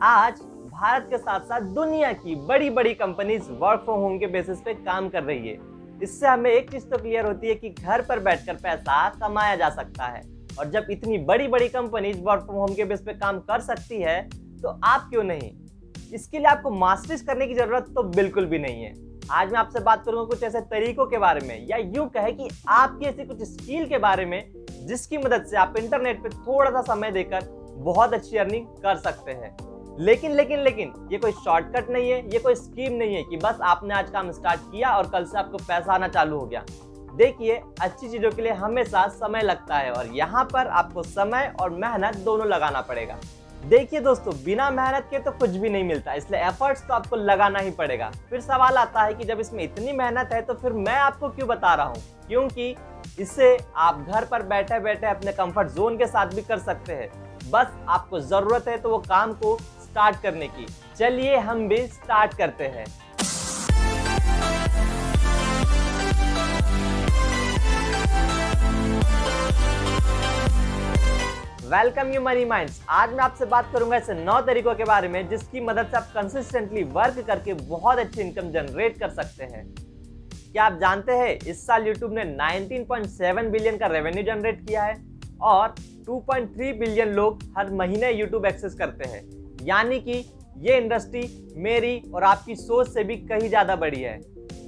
आज भारत के साथ साथ दुनिया की बड़ी बड़ी कंपनीज वर्क फ्रॉम होम के बेसिस पे काम कर रही है। इससे हमें एक चीज तो क्लियर होती है कि घर पर बैठकर पैसा कमाया जा सकता है। और जब इतनी बड़ी बड़ी कंपनीज वर्क फ्रॉम होम के बेस पे काम कर सकती है तो आप क्यों नहीं। इसके लिए आपको मास्टर्स करने की जरूरत तो बिल्कुल भी नहीं है। आज मैं आपसे बात करूंगा कुछ ऐसे तरीकों के बारे में, या यूं कहे कि आपकी ऐसी कुछ स्किल के बारे में जिसकी मदद से आप इंटरनेट पे थोड़ा सा समय देकर बहुत अच्छी अर्निंग कर सकते हैं। लेकिन ये कोई शॉर्टकट नहीं है, ये कोई स्कीम नहीं है कि बस आपने आज काम स्टार्ट किया और कल से आपको पैसा आना चालू हो गया। देखिए, अच्छी चीजों के लिए हमेशा समय लगता है और यहाँ पर आपको समय और मेहनत दोनों लगाना पड़ेगा। देखिए दोस्तों, बिना मेहनत के तो कुछ भी नहीं मिलता, इसलिए एफर्ट्स तो आपको लगाना ही पड़ेगा। फिर सवाल आता है कि जब इसमें इतनी मेहनत है तो फिर मैं आपको क्यों बता रहा हूँ, क्योंकि इससे आप घर पर बैठे बैठे अपने कंफर्ट जोन के साथ भी कर सकते हैं। बस आपको जरूरत है तो वो काम को स्टार्ट करने की। चलिए हम भी स्टार्ट करते हैं। Welcome you money minds. आज मैं आपसे बात करूंगा ऐसे 9 तरीकों के बारे में जिसकी मदद से आप कंसिस्टेंटली वर्क करके बहुत अच्छी इनकम जनरेट कर सकते हैं। क्या आप जानते हैं इस साल YouTube ने 19.7 बिलियन का रेवेन्यू जनरेट किया है और 2.3 बिलियन लोग हर महीने YouTube एक्सेस करते हैं। यानी कि ये इंडस्ट्री मेरी और आपकी सोच से भी कहीं ज्यादा बड़ी है।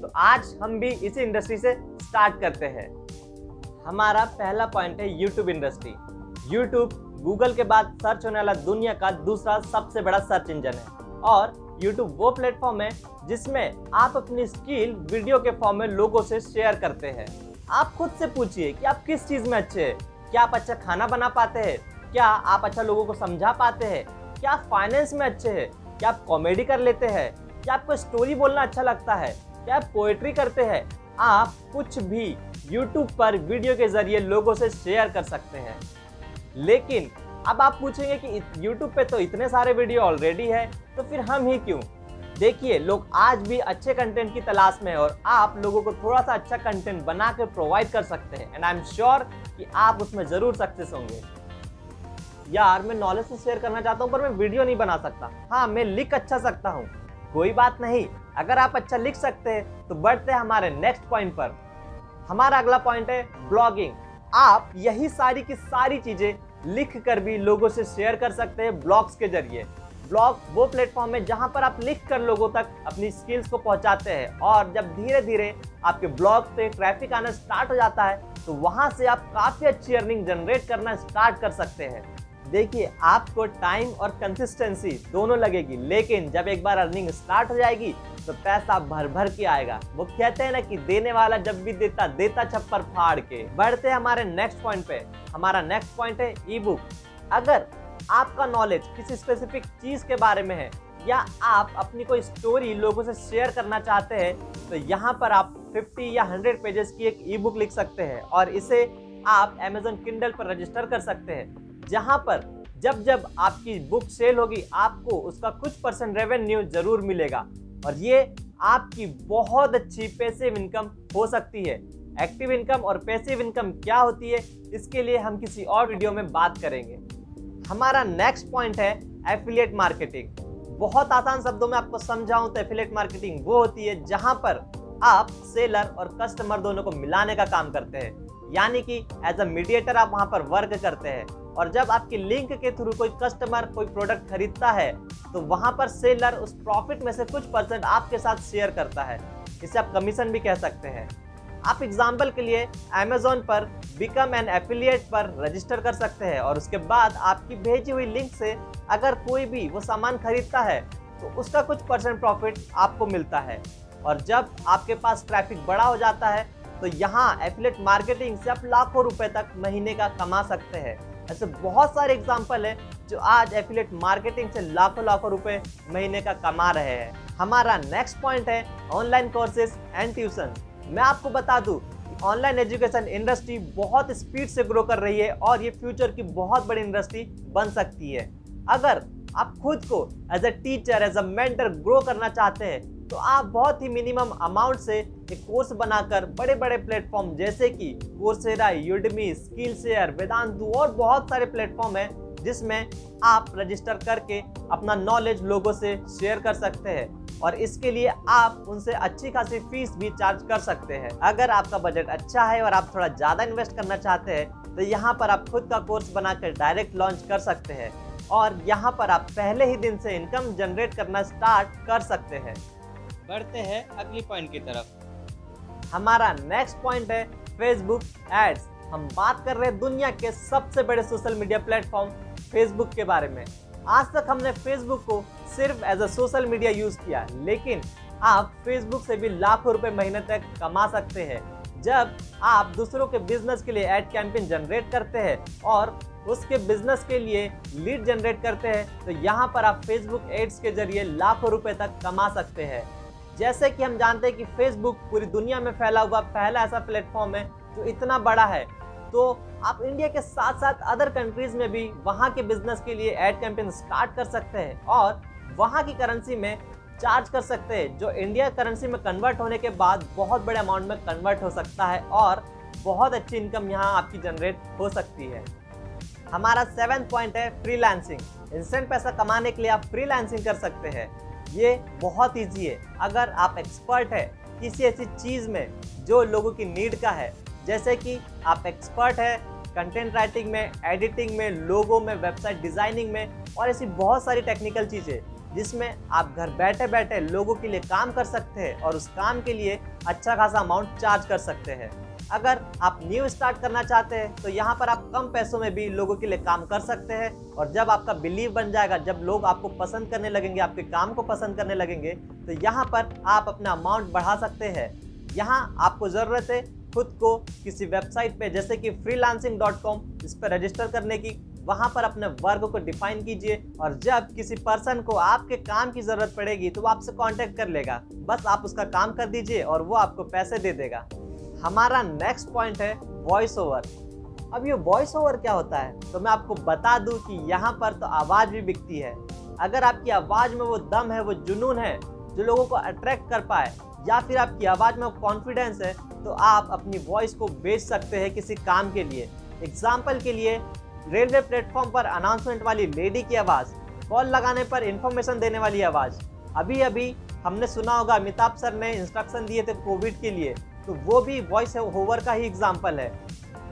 तो आज हम भी इसी इंडस्ट्री से स्टार्ट करते हैं। हमारा पहला पॉइंट है YouTube इंडस्ट्री। YouTube गूगल के बाद सर्च होने वाला दुनिया का दूसरा सबसे बड़ा सर्च इंजन है और YouTube वो प्लेटफॉर्म है जिसमें आप अपनी स्किल वीडियो के फॉर्म में लोगों से शेयर करते हैं। आप खुद से पूछिए कि आप किस चीज में अच्छे हैं। क्या आप अच्छा खाना बना पाते हैं? क्या आप अच्छा लोगों को समझा पाते हैं? क्या आप फाइनेंस में अच्छे हैं? क्या आप कॉमेडी कर लेते हैं? क्या आपको स्टोरी बोलना अच्छा लगता है? क्या आप पोएट्री करते हैं? आप कुछ भी YouTube पर वीडियो के जरिए लोगों से शेयर कर सकते हैं। लेकिन अब आप पूछेंगे कि YouTube पे तो इतने सारे वीडियो ऑलरेडी है, तो फिर हम ही क्यों? देखिए, लोग आज भी अच्छे कंटेंट की तलाश में है और आप लोगों को थोड़ा सा अच्छा कंटेंट बना के प्रोवाइड कर सकते हैं एंड आई एम श्योर कि आप उसमें जरूर सक्सेस होंगे। यार, मैं नॉलेज से शेयर करना चाहता हूँ पर मैं वीडियो नहीं बना सकता। हाँ, मैं लिख अच्छा सकता हूँ। कोई बात नहीं, अगर आप अच्छा लिख सकते हैं तो बढ़ते हैं हमारे नेक्स्ट पॉइंट पर। हमारा अगला पॉइंट है ब्लॉगिंग। आप यही सारी की सारी चीजें लिख कर भी लोगों से शेयर कर सकते हैं ब्लॉग्स के जरिए। ब्लॉग वो प्लेटफॉर्म है जहां पर आप लिख कर लोगों तक अपनी स्किल्स को पहुंचाते हैं और जब धीरे धीरे आपके ब्लॉग पे ट्रैफिक आना स्टार्ट हो जाता है तो वहां से आप काफी अच्छी अर्निंग जनरेट करना स्टार्ट कर सकते हैं। देखिए, आपको टाइम और कंसिस्टेंसी दोनों लगेगी, लेकिन जब एक बार अर्निंग स्टार्ट हो जाएगी तो पैसा भर भर के आएगा। वो कहते हैं ना कि देने वाला जब भी देता देता छप्पर फाड़ के। बढ़ते हैं हमारे नेक्स्ट पॉइंट पे। हमारा नेक्स्ट पॉइंट है ई बुक। अगर आपका नॉलेज किसी स्पेसिफिक चीज के बारे में है या आप अपनी कोई स्टोरी लोगों से शेयर करना चाहते हैं तो यहाँ पर आप 50 या 100 पेजेस की एक ई बुक लिख सकते हैं और इसे आप Amazon Kindle पर रजिस्टर कर सकते हैं, जहां पर जब जब आपकी बुक सेल होगी आपको उसका कुछ % रेवेन्यू जरूर मिलेगा और ये आपकी बहुत अच्छी पैसिव इनकम हो सकती है। एक्टिव इनकम और पैसिव इनकम क्या होती है इसके लिए हम किसी और वीडियो में बात करेंगे। हमारा नेक्स्ट पॉइंट है एफिलिएट मार्केटिंग। बहुत आसान शब्दों में आपको समझाऊं तो एफिलिएट मार्केटिंग वो होती है जहां पर आप सेलर और कस्टमर दोनों को मिलाने का काम करते हैं। यानी कि एज अ मीडिएटर आप वहां पर वर्क करते हैं और जब आपकी लिंक के थ्रू कोई कस्टमर कोई प्रोडक्ट खरीदता है तो वहां पर सेलर उस प्रॉफिट में से कुछ % आपके साथ शेयर करता है। इसे आप कमीशन भी कह सकते हैं। आप एग्जाम्पल के लिए Amazon पर बिकम एन एफिलिएट पर रजिस्टर कर सकते हैं और उसके बाद आपकी भेजी हुई लिंक से अगर कोई भी वो सामान खरीदता है तो उसका कुछ % प्रॉफिट आपको मिलता है। और जब आपके पास ट्रैफिक बड़ा हो जाता है तो यहाँ एफिलिएट मार्केटिंग से आप लाखों रुपए तक महीने का कमा सकते हैं। ऐसे बहुत सारे एग्जाम्पल है जो आज एफिलिएट मार्केटिंग से लाखों रुपए महीने का कमा रहे हैं। हमारा नेक्स्ट पॉइंट है ऑनलाइन कोर्सेज एंड ट्यूशन। मैं आपको बता दूं कि ऑनलाइन एजुकेशन इंडस्ट्री बहुत स्पीड से ग्रो कर रही है और ये फ्यूचर की बहुत बड़ी इंडस्ट्री बन सकती है। अगर आप खुद को as a teacher as a mentor grow करना चाहते हैं तो आप बहुत ही मिनिमम अमाउंट से एक कोर्स बनाकर बड़े बड़े प्लेटफॉर्म जैसे कि कोर्सेरा, यूडेमी, स्किलशेयर, वेदांतु और बहुत सारे प्लेटफॉर्म हैं जिसमें आप रजिस्टर करके अपना नॉलेज लोगों से शेयर कर सकते हैं और इसके लिए आप उनसे अच्छी खासी फीस भी चार्ज कर सकते हैं। अगर आपका बजट अच्छा है और आप थोड़ा ज़्यादा इन्वेस्ट करना चाहते हैं तो यहाँ पर आप खुद का कोर्स बनाकर डायरेक्ट लॉन्च कर सकते हैं और यहाँ पर आप पहले ही दिन से इनकम जनरेट करना स्टार्ट कर सकते हैं। बढ़ते हैं अगली पॉइंट की तरफ। हमारा नेक्स्ट पॉइंट है फेसबुक एड्स। हम बात कर रहे हैं दुनिया के सबसे बड़े सोशल मीडिया प्लेटफॉर्म फेसबुक के बारे में। आज तक हमने फेसबुक को सिर्फ as a social media use किया, लेकिन आप फेसबुक से भी लाखों रुपए महीने तक कमा सकते हैं जब आप दूसरों के बिजनेस के लिए एड कैंपेन जनरेट करते हैं और उसके बिजनेस के लिए लीड जनरेट करते हैं। तो यहाँ पर आप फेसबुक एड्स के जरिए लाखों रुपए तक कमा सकते हैं। जैसे कि हम जानते हैं कि फेसबुक पूरी दुनिया में फैला हुआ पहला ऐसा प्लेटफॉर्म है जो इतना बड़ा है, तो आप इंडिया के साथ साथ अदर कंट्रीज में भी वहाँ के बिजनेस के लिए एड कैंपेन स्टार्ट कर सकते हैं और वहाँ की करेंसी में चार्ज कर सकते हैं, जो इंडिया करेंसी में कन्वर्ट होने के बाद बहुत बड़े अमाउंट में कन्वर्ट हो सकता है और बहुत अच्छी इनकम यहाँ आपकी जनरेट हो सकती है। हमारा 7th पॉइंट है फ्रीलांसिंग। इंस्टेंट पैसा कमाने के लिए आप फ्रीलांसिंग कर सकते हैं। ये बहुत ईजी है अगर आप एक्सपर्ट है किसी ऐसी चीज़ में जो लोगों की नीड का है, जैसे कि आप एक्सपर्ट है कंटेंट राइटिंग में, एडिटिंग में, लोगो में, वेबसाइट डिज़ाइनिंग में और ऐसी बहुत सारी टेक्निकल चीज़ें जिसमें आप घर बैठे बैठे लोगों के लिए काम कर सकते हैं और उस काम के लिए अच्छा खासा अमाउंट चार्ज कर सकते हैं। अगर आप न्यू स्टार्ट करना चाहते हैं तो यहाँ पर आप कम पैसों में भी लोगों के लिए काम कर सकते हैं और जब आपका बिलीव बन जाएगा, जब लोग आपको पसंद करने लगेंगे, आपके काम को पसंद करने लगेंगे, तो यहाँ पर आप अपना अमाउंट बढ़ा सकते हैं। यहाँ आपको ज़रूरत है खुद को किसी वेबसाइट पे जैसे कि freelancing.com इस पर रजिस्टर करने की। वहाँ पर अपने वर्क को डिफाइन कीजिए और जब किसी पर्सन को आपके काम की ज़रूरत पड़ेगी तो वो आपसे कांटेक्ट कर लेगा। बस आप उसका काम कर दीजिए और वो आपको पैसे दे देगा। हमारा नेक्स्ट पॉइंट है वॉइस ओवर। अब ये वॉइस ओवर क्या होता है तो मैं आपको बता दूं कि यहाँ पर तो आवाज़ भी बिकती है। अगर आपकी आवाज़ में वो दम है, वो जुनून है जो लोगों को अट्रैक्ट कर पाए, या फिर आपकी आवाज़ में कॉन्फिडेंस है, तो आप अपनी वॉइस को बेच सकते हैं किसी काम के लिए। एग्जाम्पल के लिए रेलवे प्लेटफॉर्म पर अनाउंसमेंट वाली लेडी की आवाज़, कॉल लगाने पर इंफॉर्मेशन देने वाली आवाज़। अभी अभी हमने सुना होगा अमिताभ सर ने इंस्ट्रक्शन दिए थे कोविड के लिए, तो वो भी वॉइस ओवर का ही एग्जाम्पल है।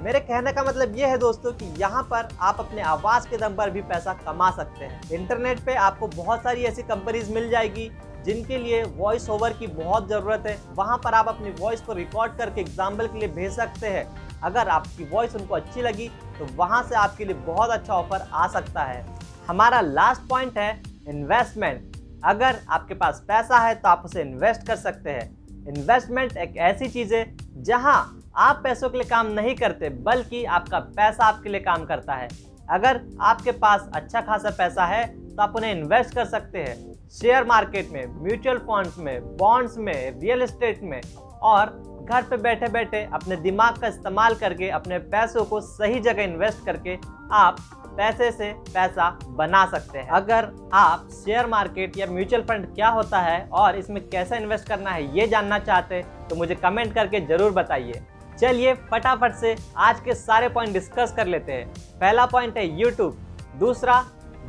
मेरे कहने का मतलब ये है दोस्तों कि यहाँ पर आप अपने आवाज़ के दम पर भी पैसा कमा सकते हैं। इंटरनेट पे आपको बहुत सारी ऐसी कंपनीज मिल जाएगी जिनके लिए वॉइस ओवर की बहुत ज़रूरत है। वहाँ पर आप अपनी वॉइस को रिकॉर्ड करके एग्जाम्पल के लिए भेज सकते हैं। अगर आपकी वॉइस उनको अच्छी लगी तो वहाँ से आपके लिए बहुत अच्छा ऑफर आ सकता है। हमारा लास्ट पॉइंट है इन्वेस्टमेंट। अगर आपके पास पैसा है तो आप उसे इन्वेस्ट कर सकते हैं। इन्वेस्टमेंट एक ऐसी चीज़ है जहां आप पैसों के लिए काम नहीं करते, बल्कि आपका पैसा आपके लिए काम करता है। अगर आपके पास अच्छा खासा पैसा है तो आप उन्हें इन्वेस्ट कर सकते हैं शेयर मार्केट में, म्यूचुअल फंड्स में, बॉन्ड्स में, रियल एस्टेट में, और घर पे बैठे बैठे अपने दिमाग का इस्तेमाल करके अपने पैसों को सही जगह इन्वेस्ट करके आप पैसे से पैसा बना सकते हैं। अगर आप शेयर मार्केट या म्यूचुअल फंड क्या होता है और इसमें कैसे इन्वेस्ट करना है ये जानना चाहते हैं तो मुझे कमेंट करके ज़रूर बताइए। चलिए फटाफट से आज के सारे पॉइंट डिस्कस कर लेते हैं। पहला पॉइंट है यूट्यूब, दूसरा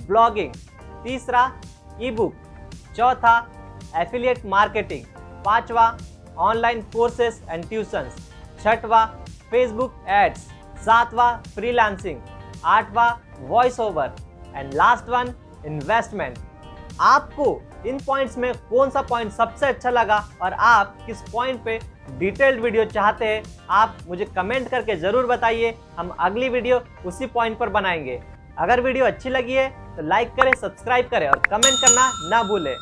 ब्लॉगिंग, तीसरा ई बुक, चौथा एफिलिएट मार्केटिंग, पांचवा ऑनलाइन कोर्सेस एंड ट्यूशंस, छठवा फेसबुक एड्स, सातवां फ्रीलांसिंग, आठवां voice over and last one investment. आपको इन पॉइंट्स में कौन सा पॉइंट सबसे अच्छा लगा और आप किस पॉइंट पे डिटेल्ड वीडियो चाहते हैं, आप मुझे कमेंट करके ज़रूर बताइए। हम अगली वीडियो उसी पॉइंट पर बनाएंगे। अगर वीडियो अच्छी लगी है तो लाइक करें, सब्सक्राइब करें और कमेंट करना ना भूलें।